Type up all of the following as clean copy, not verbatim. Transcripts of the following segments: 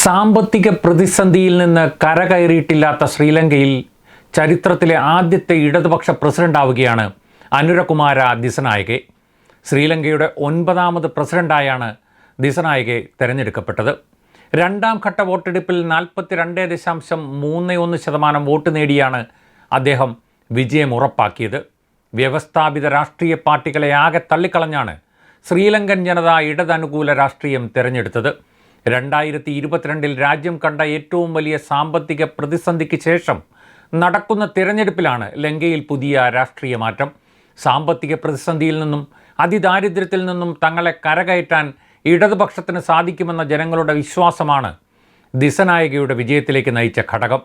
സാമ്പത്തിക പ്രതിസന്ധിയിൽ നിന്ന് കരകയറിയിട്ടില്ലാത്ത ശ്രീലങ്കയിൽ ചരിത്രത്തിലെ ആദ്യത്തെ ഇടതുപക്ഷ പ്രസിഡന്റാവുകയാണ് അനുരകുമാര ദിസനായകെ. ശ്രീലങ്കയുടെ 9ാമത് പ്രസിഡന്റായാണ് ദിസനായകെ തിരഞ്ഞെടുക്കപ്പെട്ടത്. രണ്ടാം ഘട്ട വോട്ടെടുപ്പിൽ 42.31% വോട്ട് നേടിയാണ് അദ്ദേഹം വിജയം ഉറപ്പാക്കിയത്. വ്യവസ്ഥാപിത രാഷ്ട്രീയ പാർട്ടികളെ ആകെ തള്ളിക്കളഞ്ഞാണ് ശ്രീലങ്കൻ ജനത ഇടതനുകൂല രാഷ്ട്രീയം തിരഞ്ഞെടുത്തത്. 2022 രാജ്യം കണ്ട ഏറ്റവും വലിയ സാമ്പത്തിക പ്രതിസന്ധിക്ക് ശേഷം നടക്കുന്ന തിരഞ്ഞെടുപ്പിലാണ് ലങ്കയിൽ പുതിയ രാഷ്ട്രീയ മാറ്റം. സാമ്പത്തിക പ്രതിസന്ധിയിൽ നിന്നും അതിദാരിദ്ര്യത്തിൽ നിന്നും തങ്ങളെ കരകയറ്റാൻ ഇടതുപക്ഷത്തിന് സാധിക്കുമെന്ന ജനങ്ങളുടെ വിശ്വാസമാണ് ദിസനായകയുടെ വിജയത്തിലേക്ക് നയിച്ച ഘടകം.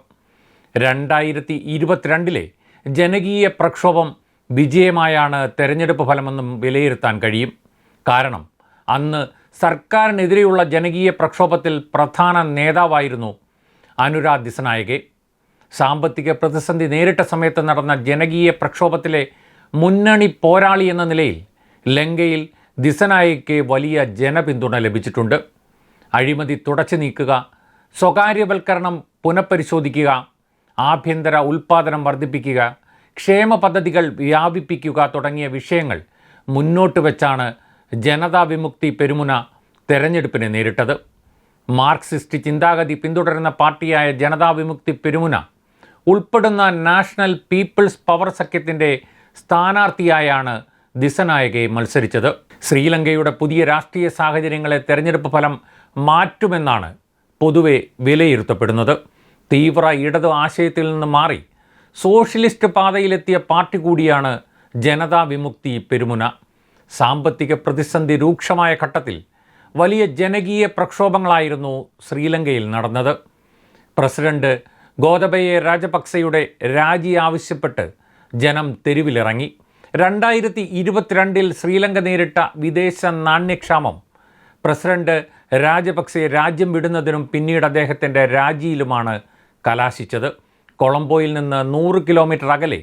2022 ജനകീയ പ്രക്ഷോഭം വിജയമായാണ് തെരഞ്ഞെടുപ്പ് ഫലമെന്നും വിലയിരുത്താൻ കഴിയും. കാരണം അന്ന് സർക്കാരിനെതിരെയുള്ള ജനകീയ പ്രക്ഷോഭത്തിൽ പ്രധാന നേതാവായിരുന്നു അനുരാ ദിസനായകെ. സാമ്പത്തിക പ്രതിസന്ധി നേരിട്ട സമയത്ത് നടന്ന ജനകീയ പ്രക്ഷോഭത്തിലെ മുന്നണി പോരാളി എന്ന നിലയിൽ ലങ്കയിൽ ദിസനായകയ്ക്ക് വലിയ ജനപിന്തുണ ലഭിച്ചിട്ടുണ്ട്. അഴിമതി തുടച്ചു നീക്കുക, സ്വകാര്യവൽക്കരണം പുനഃപരിശോധിക്കുക, ആഭ്യന്തര ഉൽപ്പാദനം വർദ്ധിപ്പിക്കുക, ക്ഷേമ പദ്ധതികൾ വ്യാപിപ്പിക്കുക തുടങ്ങിയ വിഷയങ്ങൾ മുന്നോട്ട് വെച്ചാണ് ജനതാ വിമുക്തി പെരുമുന തെരഞ്ഞെടുപ്പിനെ നേരിട്ടത്. മാർക്സിസ്റ്റ് ചിന്താഗതി പിന്തുടരുന്ന പാർട്ടിയായ ജനതാ വിമുക്തി പെരുമുന ഉൾപ്പെടുന്ന നാഷണൽ പീപ്പിൾസ് പവർ സഖ്യത്തിൻ്റെ സ്ഥാനാർത്ഥിയായാണ് ദിസനായകെ മത്സരിച്ചത്. ശ്രീലങ്കയുടെ പുതിയ രാഷ്ട്രീയ സാഹചര്യങ്ങളെ തെരഞ്ഞെടുപ്പ് ഫലം മാറ്റുമെന്നാണ് പൊതുവെ വിലയിരുത്തപ്പെടുന്നത്. തീവ്ര ഇടത് ആശയത്തിൽ നിന്ന് മാറി സോഷ്യലിസ്റ്റ് പാതയിലെത്തിയ പാർട്ടി കൂടിയാണ് ജനതാ വിമുക്തി പെരുമുന. സാമ്പത്തിക പ്രതിസന്ധി രൂക്ഷമായ ഘട്ടത്തിൽ വലിയ ജനകീയ പ്രക്ഷോഭങ്ങളായിരുന്നു ശ്രീലങ്കയിൽ നടന്നത്. പ്രസിഡന്റ് ഗോതബയ രാജപക്സെയുടെ രാജി ആവശ്യപ്പെട്ട് ജനം തെരുവിലിറങ്ങി. 2022 ശ്രീലങ്ക നേരിട്ട വിദേശ നാണ്യക്ഷാമം പ്രസിഡന്റ് രാജപക്സെ രാജ്യം വിടുന്നതിനും പിന്നീട് അദ്ദേഹത്തിൻ്റെ രാജിയിലുമാണ് കലാശിച്ചത്. കൊളംബോയിൽ നിന്ന് 100 കിലോമീറ്റർ അകലെ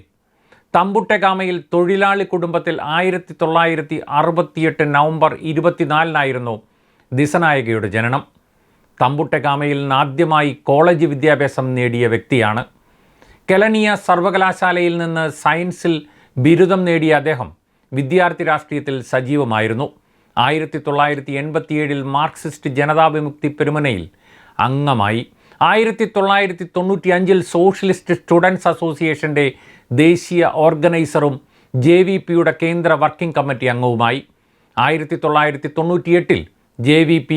തമ്പുട്ടെഗാമയിൽ തൊഴിലാളി കുടുംബത്തിൽ 1968 നവംബർ 24 ദിസനായകയുടെ ജനനം. തമ്പുട്ടെഗാമയിൽ ആദ്യമായി കോളേജ് വിദ്യാഭ്യാസം നേടിയ വ്യക്തിയാണ്. കെലനിയ സർവകലാശാലയിൽ നിന്ന് സയൻസിൽ ബിരുദം നേടിയ അദ്ദേഹം വിദ്യാർത്ഥി രാഷ്ട്രീയത്തിൽ സജീവമായിരുന്നു. 1987 മാർക്സിസ്റ്റ് ജനതാ വിമുക്തി പെരുമുനയിൽ അംഗമായി. 1995 സോഷ്യലിസ്റ്റ് സ്റ്റുഡൻസ് അസോസിയേഷൻ്റെ ദേശീയ ഓർഗനൈസറും JVPയുടെ കേന്ദ്ര വർക്കിംഗ് കമ്മിറ്റി അംഗവുമായി. 1998 JVP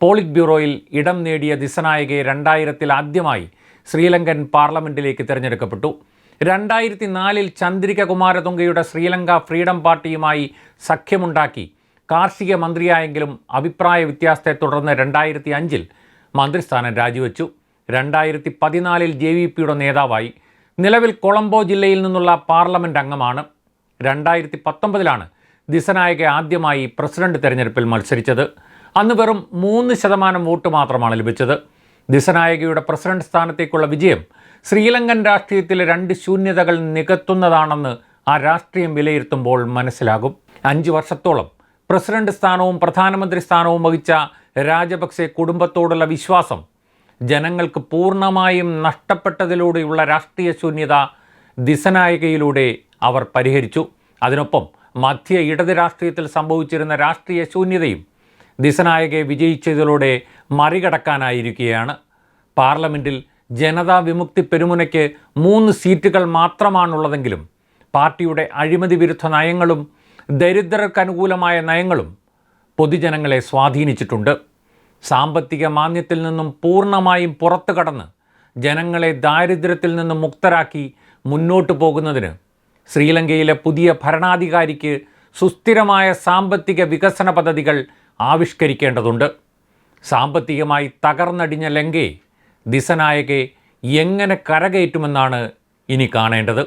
പോളിറ്റ് ബ്യൂറോയിൽ ഇടം നേടിയ ദിസനായകെ 2000 ആദ്യമായി ശ്രീലങ്കൻ പാർലമെൻറ്റിലേക്ക് തിരഞ്ഞെടുക്കപ്പെട്ടു. 2004 ചന്ദ്രിക കുമാരതുംഗയുടെ ശ്രീലങ്ക ഫ്രീഡം പാർട്ടിയുമായി സഖ്യമുണ്ടാക്കി കാർഷിക മന്ത്രിയായെങ്കിലും അഭിപ്രായ വ്യത്യാസത്തെ തുടർന്ന് 2005 മന്ത്രിസ്ഥാനം രാജിവെച്ചു. 2014 JVPയുടെ നേതാവായി. നിലവിൽ കൊളംബോ ജില്ലയിൽ നിന്നുള്ള പാർലമെൻറ്റ് അംഗമാണ്. 2019 ദിസനായകെ ആദ്യമായി പ്രസിഡന്റ് തെരഞ്ഞെടുപ്പിൽ മത്സരിച്ചത്. അന്ന് വെറും 3% വോട്ട് മാത്രമാണ് ലഭിച്ചത്. ദിസനായകയുടെ പ്രസിഡന്റ് സ്ഥാനത്തേക്കുള്ള വിജയം ശ്രീലങ്കൻ രാഷ്ട്രീയത്തിലെ 2 ശൂന്യതകൾ നികത്തുന്നതാണെന്ന് ആ രാഷ്ട്രീയം വിലയിരുത്തുമ്പോൾ മനസ്സിലാകും. 5 വർഷത്തോളം പ്രസിഡന്റ് സ്ഥാനവും പ്രധാനമന്ത്രി സ്ഥാനവും വഹിച്ച രാജപക്സെ കുടുംബത്തോടുള്ള വിശ്വാസം ജനങ്ങൾക്ക് പൂർണ്ണമായും നഷ്ടപ്പെട്ടതിലൂടെയുള്ള രാഷ്ട്രീയ ശൂന്യത ദിസനായകയിലൂടെ അവർ പരിഹരിച്ചു. അതിനൊപ്പം മധ്യ ഇടത് രാഷ്ട്രീയത്തിൽ സംഭവിച്ചിരുന്ന രാഷ്ട്രീയ ശൂന്യതയും ദിസനായകെ വിജയിച്ചതിലൂടെ മറികടക്കാനായിരിക്കുകയാണ്. പാർലമെൻറ്റിൽ ജനതാ വിമുക്തി പെരുമുനയ്ക്ക് 3 സീറ്റുകൾ മാത്രമാണുള്ളതെങ്കിലും പാർട്ടിയുടെ അഴിമതി വിരുദ്ധ നയങ്ങളും ദരിദ്രർക്കനുകൂലമായ നയങ്ങളും പൊതുജനങ്ങളെ സ്വാധീനിച്ചിട്ടുണ്ട്. സാമ്പത്തിക മാന്ദ്യത്തിൽ നിന്നും പൂർണ്ണമായും പുറത്തു കടന്ന് ജനങ്ങളെ ദാരിദ്ര്യത്തിൽ നിന്നും മുക്തരാക്കി മുന്നോട്ട് പോകുന്നതിന് ശ്രീലങ്കയിലെ പുതിയ ഭരണാധികാരിക്ക് സുസ്ഥിരമായ സാമ്പത്തിക വികസന പദ്ധതികൾ ആവിഷ്കരിക്കേണ്ടതുണ്ട്. സാമ്പത്തികമായി തകർന്നടിഞ്ഞ ലങ്കയെ ദിസനായകെ എങ്ങനെ കരകയറ്റുമെന്നാണ് ഇനി കാണേണ്ടത്.